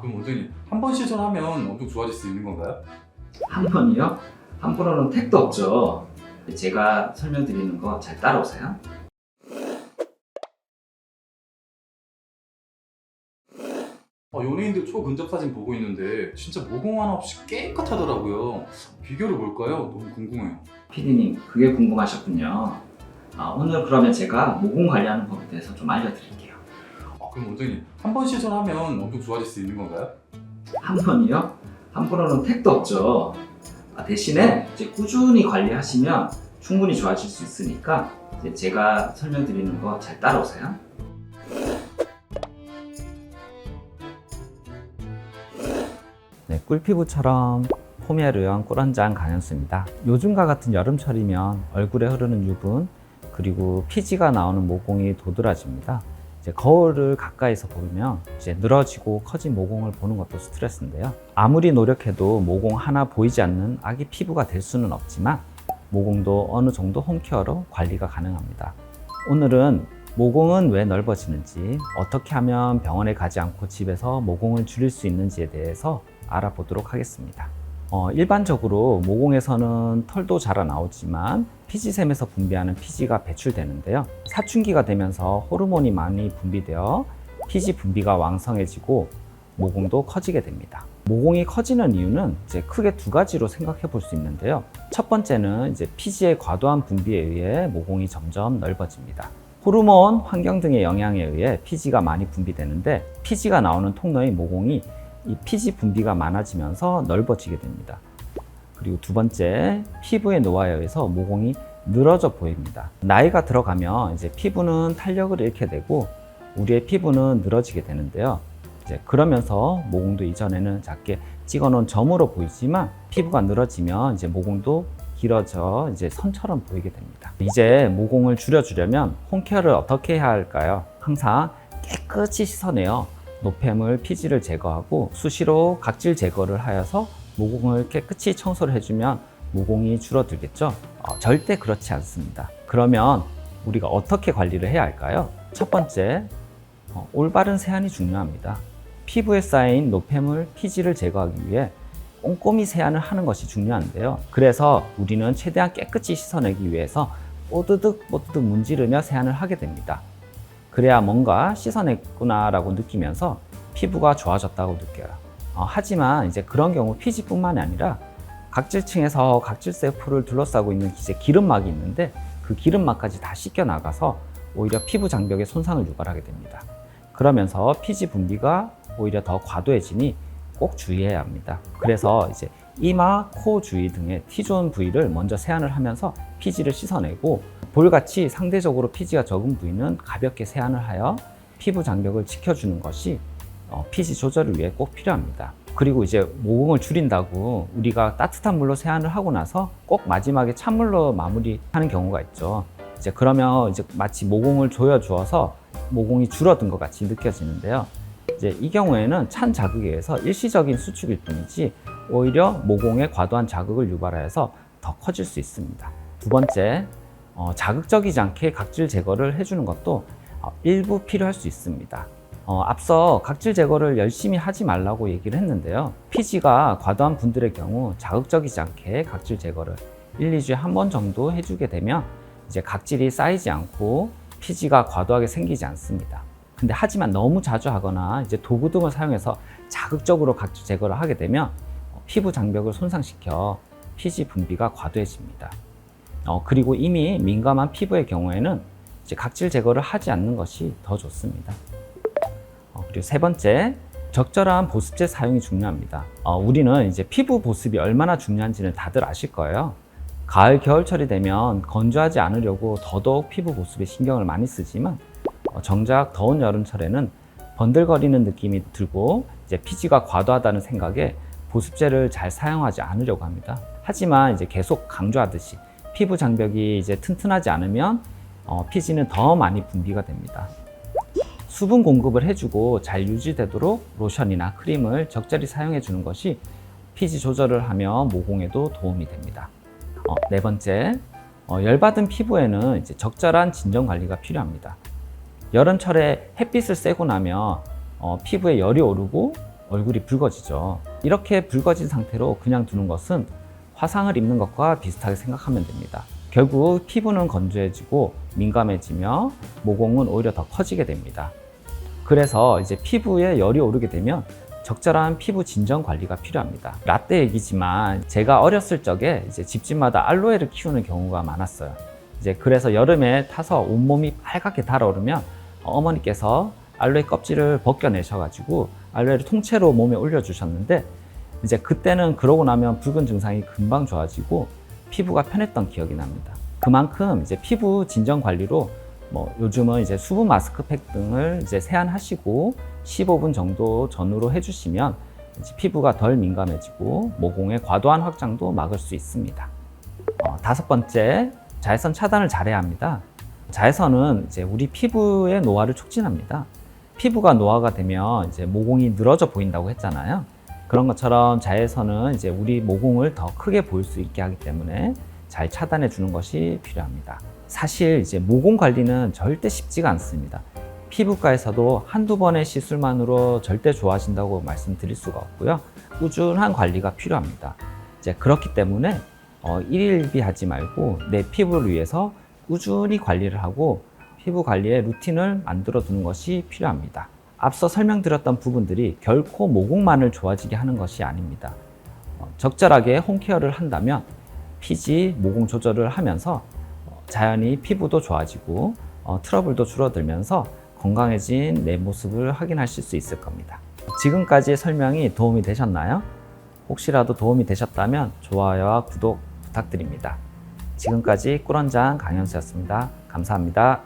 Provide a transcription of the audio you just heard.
그럼 원장님 한 번 시술하면 엄청 좋아질 수 있는 건가요? 한 번이요? 한 번으로는 택도 없죠. 제가 설명드리는 거 잘 따라오세요. 연예인들 초근접 사진 보고 있는데 진짜 모공 하나 없이 깨끗하더라고요. 비결이 뭘까요? 너무 궁금해요. 피디님, 그게 궁금하셨군요. 오늘 그러면 제가 모공 관리하는 법에 대해서 좀 알려드릴게요. 그럼 원장님 한 번 시술하면 엄청 좋아질 수 있는 건가요? 한 번이요? 한 번으로는 택도 없죠. 대신에 이제 꾸준히 관리하시면 충분히 좋아질 수 있으니까 이제 제가 설명드리는 거 잘 따라오세요. 네, 꿀피부처럼 포미에 의한 꿀원장 강현수입니다. 요즘과 같은 여름철이면 얼굴에 흐르는 유분 그리고 피지가 나오는 모공이 도드라집니다. 이제 거울을 가까이서 보면 이제 늘어지고 커진 모공을 보는 것도 스트레스인데요. 아무리 노력해도 모공 하나 보이지 않는 아기 피부가 될 수는 없지만 모공도 어느 정도 홈케어로 관리가 가능합니다. 오늘은 모공은 왜 넓어지는지, 어떻게 하면 병원에 가지 않고 집에서 모공을 줄일 수 있는지에 대해서 알아보도록 하겠습니다. 일반적으로 모공에서는 털도 자라 나오지만 피지샘에서 분비하는 피지가 배출되는데요. 사춘기가 되면서 호르몬이 많이 분비되어 피지 분비가 왕성해지고 모공도 커지게 됩니다. 모공이 커지는 이유는 이제 크게 두 가지로 생각해 볼 수 있는데요. 첫 번째는 이제 피지의 과도한 분비에 의해 모공이 점점 넓어집니다. 호르몬, 환경 등의 영향에 의해 피지가 많이 분비되는데 피지가 나오는 통로의 모공이 이 피지 분비가 많아지면서 넓어지게 됩니다. 그리고 두 번째, 피부의 노화에 의해서 모공이 늘어져 보입니다. 나이가 들어가면 이제 피부는 탄력을 잃게 되고 우리의 피부는 늘어지게 되는데요. 이제 그러면서 모공도 이전에는 작게 찍어놓은 점으로 보이지만 피부가 늘어지면 이제 모공도 길어져 이제 선처럼 보이게 됩니다. 이제 모공을 줄여주려면 홈케어를 어떻게 해야 할까요? 항상 깨끗이 씻어내어 노폐물, 피지를 제거하고 수시로 각질 제거를 하여서 모공을 깨끗이 청소를 해주면 모공이 줄어들겠죠? 절대 그렇지 않습니다. 그러면 우리가 어떻게 관리를 해야 할까요? 첫 번째, 올바른 세안이 중요합니다. 피부에 쌓인 노폐물, 피지를 제거하기 위해 꼼꼼히 세안을 하는 것이 중요한데요. 그래서 우리는 최대한 깨끗이 씻어내기 위해서 뽀드득 문지르며 세안을 하게 됩니다. 그래야 뭔가 씻어냈구나 라고 느끼면서 피부가 좋아졌다고 느껴요. 하지만 이제 그런 경우 피지뿐만이 아니라 각질층에서 각질 세포를 둘러싸고 있는 이제 기름막이 있는데 그 기름막까지 다 씻겨 나가서 오히려 피부 장벽에 손상을 유발하게 됩니다. 그러면서 피지 분비가 오히려 더 과도해지니 꼭 주의해야 합니다. 그래서 이제 이마, 코 주위 등의 T존 부위를 먼저 세안을 하면서 피지를 씻어내고 볼같이 상대적으로 피지가 적은 부위는 가볍게 세안을 하여 피부 장벽을 지켜주는 것이 피지 조절을 위해 꼭 필요합니다. 그리고 이제 모공을 줄인다고 우리가 따뜻한 물로 세안을 하고 나서 꼭 마지막에 찬물로 마무리하는 경우가 있죠. 이제 그러면 이제 마치 모공을 조여주어서 모공이 줄어든 것 같이 느껴지는데요. 이제 이 경우에는 찬 자극에 의해서 일시적인 수축일 뿐이지 오히려 모공에 과도한 자극을 유발하여서 더 커질 수 있습니다. 두 번째, 자극적이지 않게 각질 제거를 해주는 것도 일부 필요할 수 있습니다. 앞서 각질 제거를 열심히 하지 말라고 얘기를 했는데요. 피지가 과도한 분들의 경우 자극적이지 않게 각질 제거를 1, 2주에 한 번 정도 해주게 되면 이제 각질이 쌓이지 않고 피지가 과도하게 생기지 않습니다. 근데 하지만 너무 자주 하거나 이제 도구 등을 사용해서 자극적으로 각질 제거를 하게 되면 피부 장벽을 손상시켜 피지 분비가 과도해집니다. 그리고 이미 민감한 피부의 경우에는 이제 각질 제거를 하지 않는 것이 더 좋습니다. 그리고 세 번째, 적절한 보습제 사용이 중요합니다. 우리는 이제 피부 보습이 얼마나 중요한지는 다들 아실 거예요. 가을, 겨울철이 되면 건조하지 않으려고 더더욱 피부 보습에 신경을 많이 쓰지만 정작 더운 여름철에는 번들거리는 느낌이 들고 이제 피지가 과도하다는 생각에 보습제를 잘 사용하지 않으려고 합니다. 하지만 이제 계속 강조하듯이 피부 장벽이 이제 튼튼하지 않으면 피지는 더 많이 분비가 됩니다. 수분 공급을 해주고 잘 유지되도록 로션이나 크림을 적절히 사용해 주는 것이 피지 조절을 하며 모공에도 도움이 됩니다. 네 번째, 열받은 피부에는 이제 적절한 진정 관리가 필요합니다. 여름철에 햇빛을 쐬고 나면 피부에 열이 오르고 얼굴이 붉어지죠. 이렇게 붉어진 상태로 그냥 두는 것은 화상을 입는 것과 비슷하게 생각하면 됩니다. 결국 피부는 건조해지고 민감해지며 모공은 오히려 더 커지게 됩니다. 그래서 이제 피부에 열이 오르게 되면 적절한 피부 진정 관리가 필요합니다. 라떼 얘기지만 제가 어렸을 적에 이제 집집마다 알로에를 키우는 경우가 많았어요. 이제 그래서 여름에 타서 온몸이 빨갛게 달아오르면 어머니께서 알로에 껍질을 벗겨내셔가지고 알로에를 통째로 몸에 올려주셨는데 이제 그때는 그러고 나면 붉은 증상이 금방 좋아지고 피부가 편했던 기억이 납니다. 그만큼 이제 피부 진정 관리로 요즘은 이제 수분 마스크팩 등을 이제 세안하시고 15분 정도 전후로 해주시면 이제 피부가 덜 민감해지고 모공의 과도한 확장도 막을 수 있습니다. 5번째, 자외선 차단을 잘해야 합니다. 자외선은 이제 우리 피부의 노화를 촉진합니다. 피부가 노화가 되면 이제 모공이 늘어져 보인다고 했잖아요. 그런 것처럼 자외선은 이제 우리 모공을 더 크게 보일 수 있게 하기 때문에 잘 차단해 주는 것이 필요합니다. 사실 이제 모공 관리는 절대 쉽지가 않습니다. 피부과에서도 한두 번의 시술만으로 절대 좋아진다고 말씀드릴 수가 없고요. 꾸준한 관리가 필요합니다. 이제 그렇기 때문에 일일비하지 말고 내 피부를 위해서 꾸준히 관리를 하고 피부 관리에 루틴을 만들어 두는 것이 필요합니다. 앞서 설명드렸던 부분들이 결코 모공만을 좋아지게 하는 것이 아닙니다. 적절하게 홈케어를 한다면 피지, 모공 조절을 하면서 자연히 피부도 좋아지고 트러블도 줄어들면서 건강해진 내 모습을 확인하실 수 있을 겁니다. 지금까지의 설명이 도움이 되셨나요? 혹시라도 도움이 되셨다면 좋아요와 구독 부탁드립니다. 지금까지 꿀원장 강현수였습니다. 감사합니다.